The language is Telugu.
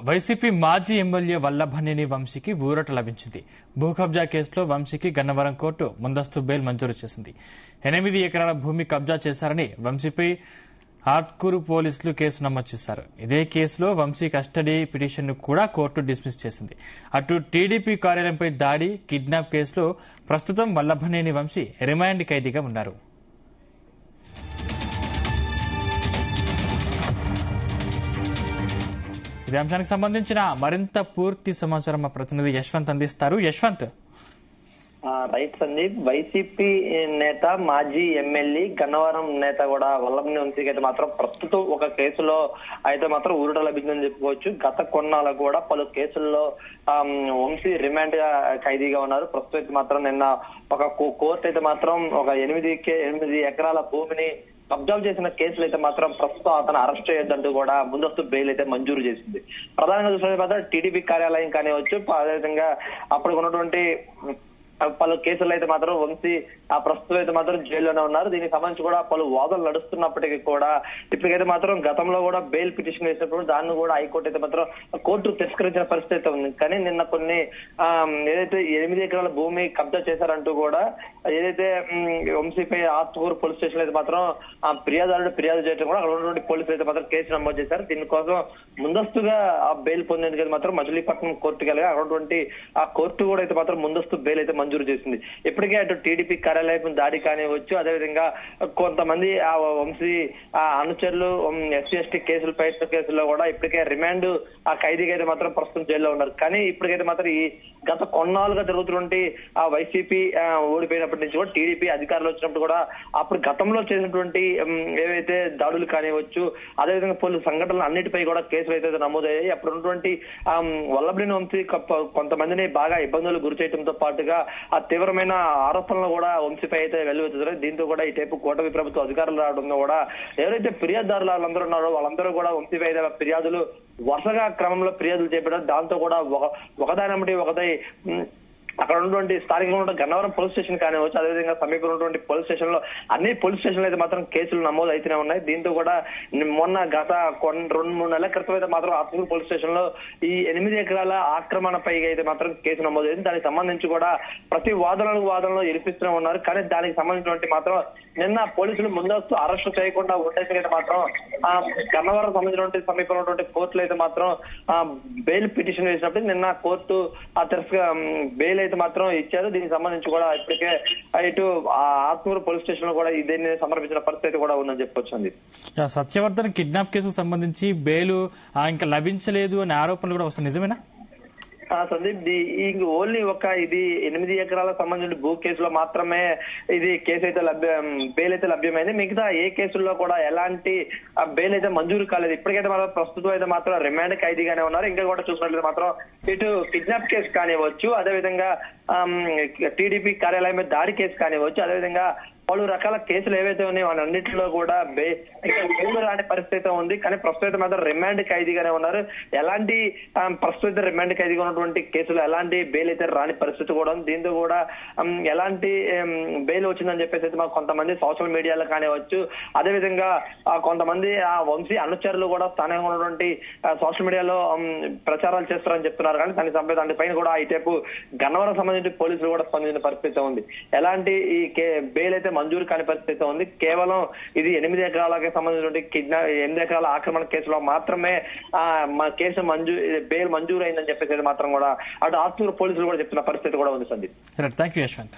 వైసీపీ మాజీ ఎమ్మెల్యే వల్లభనేని వంశీకి ఊరట లభించింది. భూ కబ్జా కేసులో వంశీకి గన్నవరం కోర్టు ముందస్తు బెయిల్ మంజూరు చేసింది. 8 ఎకరాల భూమి కబ్జా చేశారని వంశీపై ఆత్కూరు పోలీసులు కేసు నమోదు చేశారు. ఇదే కేసులో వంశీ కస్టడీ పిటిషన్ను కూడా కోర్టు డిస్మిస్ చేసింది. అటు టీడీపీ కార్యాలయంపై దాడి, కిడ్నాప్ కేసులో ప్రస్తుతం వల్లభనేని వంశీ రిమాండ్ ఖైదీగా ఉన్నారు. ఇదే అంశానికి సంబంధించిన మరింత పూర్తి సమాచారం మా ప్రతినిధి యశ్వంత్ అందిస్తారు. యశ్వంత్. రైట్ సందీప్, వైసీపీ నేత మాజీ ఎమ్మెల్యే గన్నవరం నేత కూడా వల్లభనేని వంశీకి అయితే మాత్రం ప్రస్తుతం ఒక కేసులో అయితే మాత్రం ఊరట లభించిందని చెప్పుకోవచ్చు. గత కొన్నాళ్ళు కూడా పలు కేసుల్లో వంశీ రిమాండ్ ఖైదీగా ఉన్నారు. ప్రస్తుతం అయితే మాత్రం నిన్న ఒక కోర్టు అయితే మాత్రం ఒక 8 ఎకరాల భూమిని కబ్జాలు చేసిన కేసులు అయితే మాత్రం ప్రస్తుతం అతను అరెస్ట్ చేయొద్దంటూ కూడా ముందస్తు బెయిల్ అయితే మంజూరు చేసింది. ప్రధానంగా చూసినట్టు మాత్రం టీడీపీ కార్యాలయం కానివచ్చు, అదేవిధంగా అప్పుడు ఉన్నటువంటి పలు కేసులు అయితే మాత్రం వంశీ ప్రస్తుతం అయితే మాత్రం జైల్లోనే ఉన్నారు. దీనికి సంబంధించి కూడా పలు వాదనలు నడుస్తున్నప్పటికీ కూడా ఇప్పటికైతే మాత్రం గతంలో కూడా బెయిల్ పిటిషన్ వేసినప్పుడు దాన్ని కూడా హైకోర్టు అయితే మాత్రం కోర్టు తిరస్కరించిన పరిస్థితి అయితే ఉంది. కానీ నిన్న కొన్ని ఏదైతే 8 ఎకరాల భూమి కబ్జా చేశారంటూ కూడా ఏదైతే వంశీపై ఆత్కూరు పోలీస్ స్టేషన్ అయితే మాత్రం ఫిర్యాదు చేయడం కూడా అక్కడ ఉన్నటువంటి పోలీసులు అయితే మాత్రం కేసు నమోదు చేశారు. దీనికోసం ముందస్తుగా ఆ బెయిల్ పొందేందుకు మాత్రం మచిలీపట్నం కోర్టుకి వెళ్ళగా అటువంటి ఆ కోర్టు కూడా అయితే మాత్రం ముందస్తు బెయిల్ అయితే మంజూరు చేసింది. ఇప్పటికే అటు టీడీపీ కార్యాలయం దాడి కానివచ్చు, అదేవిధంగా కొంతమంది ఆ వంశీ అనుచరులు ఎస్సీ/ఎస్టీ కేసుల్లో కూడా ఇప్పటికే రిమాండ్ ఆ ఖైదీగా అయితే మాత్రం ప్రస్తుతం జైల్లో ఉన్నారు. కానీ ఇప్పటికైతే మాత్రం ఈ గత కొన్నాళ్ళుగా జరుగుతున్నటువంటి ఆ వైసీపీ ఓడిపోయినప్పటి నుంచి కూడా టీడీపీ అధికారులు వచ్చినప్పుడు కూడా అప్పుడు గతంలో చేసినటువంటి ఏవైతే దాడులు కానివచ్చు, అదేవిధంగా పలు సంఘటనలు అన్నిటిపై కూడా కేసులు అయితే నమోదయ్యాయి. అప్పుడు ఉన్నటువంటి వల్లభనేని వంశీ కొంతమందిని బాగా ఇబ్బందులు గురి చేయడంతో పాటుగా ఆ తీవ్రమైన ఆరోపణలు కూడా వంశీపై అయితే వెల్లువెత్తుతున్నాయి. దీంతో కూడా ఈ టైపు కూటమి ప్రభుత్వ అధికారులు రావడంతో కూడా ఎవరైతే ఫిర్యాదుదారులు వాళ్ళందరూ ఉన్నారో వాళ్ళందరూ కూడా వంశీపై అయితే ఫిర్యాదులు వరుసగా క్రమంలో ఫిర్యాదులు చేపట్టారు. దాంతో కూడా ఒకదాని ఒకటి అక్కడ ఉన్నటువంటి స్థానికంగా ఉన్న గన్నవరం పోలీస్ స్టేషన్ కానివచ్చు, అదేవిధంగా సమీపంలో ఉన్నటువంటి పోలీస్ స్టేషన్ లో అన్ని పోలీస్ స్టేషన్లు అయితే మాత్రం కేసులు నమోదు అయితేనే ఉన్నాయి. దీంతో కూడా మొన్న గత 2-3 నెలల క్రితం అయితే మాత్రం ఆత్మూరు పోలీస్ స్టేషన్ లో ఈ 8 ఎకరాల ఆక్రమణపై అయితే మాత్రం కేసు నమోదైంది. దానికి సంబంధించి కూడా ప్రతి వాదనలు వినిపిస్తూనే ఉన్నారు. కానీ దానికి సంబంధించినటువంటి మాత్రం నిన్న పోలీసులు ముందస్తు అరెస్టు చేయకుండా ఉండేసైతే మాత్రం గన్నవరం సంబంధించినటువంటి సమీపంలో ఉన్నటువంటి కోర్టులు అయితే మాత్రం బెయిల్ పిటిషన్ వేసినప్పుడు నిన్న కోర్టు బెయిల్ అయితే మాత్రం ఇచ్చారు. దీనికి సంబంధించి కూడా ఇప్పటికే ఇటు ఆత్మూరు పోలీస్ స్టేషన్ లో కూడా దీన్ని సమర్పించిన పరిస్థితి కూడా ఉందని చెప్పొచ్చింది. సత్యవర్ధన్ కిడ్నాప్ కేసుకు సంబంధించి బెయిల్ ఇంకా లభించలేదు అనే ఆరోపణలు కూడా వస్తాయి, నిజమేనా? సందీప్, ఓన్లీ ఇది 8 ఎకరాలకు సంబంధించిన భూ కేసులో మాత్రమే ఇది కేసు అయితే బెయిల్ అయితే లభ్యమైంది. మిగతా ఏ కేసుల్లో కూడా ఎలాంటి బెయిల్ అయితే మంజూరు కాలేదు. ఇప్పటికైతే మాత్రం ప్రస్తుతం అయితే మాత్రం రిమాండ్ ఖైదీగానే ఉన్నారు. ఇంకా కూడా చూసినట్లయితే మాత్రం ఇటు కిడ్నాప్ కేసు కానివ్వచ్చు, అదేవిధంగా టీడీపీ కార్యాలయం మీద దాడి కేసు కానివ్వచ్చు, అదేవిధంగా పలు రకాల కేసులు ఏవైతే ఉన్నాయో అన్నింటిలో కూడా బెయిల్ రాని పరిస్థితి ఉంది. కానీ ప్రస్తుతం మాత్రం రిమాండ్ ఖైదీగానే ఉన్నారు. ఎలాంటి ప్రస్తుత రిమాండ్ ఖైదీగా ఉన్నటువంటి కేసులు ఎలాంటి బెయిల్ అయితే రాని పరిస్థితి కూడా ఉంది. దీంతో కూడా ఎలాంటి బెయిల్ వచ్చిందని చెప్పేసి అయితే మాకు కొంతమంది సోషల్ మీడియాలో కానివచ్చు, అదేవిధంగా కొంతమంది ఆ వంశీ అనుచరులు కూడా స్థానికంగా ఉన్నటువంటి సోషల్ మీడియాలో ప్రచారాలు చేస్తారని చెప్తున్నారు. కానీ దానిపైన కూడా ఇటేపు గన్నవరం సంబంధించి పోలీసులు కూడా స్పందించిన పరిస్థితి ఉంది. ఎలాంటి ఈ బెయిల్ అయితే మంజూరు కాని పరిస్థితి ఉంది. కేవలం ఇది 8 ఎకరాలకి సంబంధించిన 8 ఎకరాల ఆక్రమణ కేసులో మాత్రమే కేసు బెయిల్ మంజూరు అయిందని చెప్పేసి మాత్రం కూడా అటు ఆత్మూరు పోలీసులు కూడా చెప్తున్న పరిస్థితి కూడా ఉంది. Sandeep, thank you Yashwant.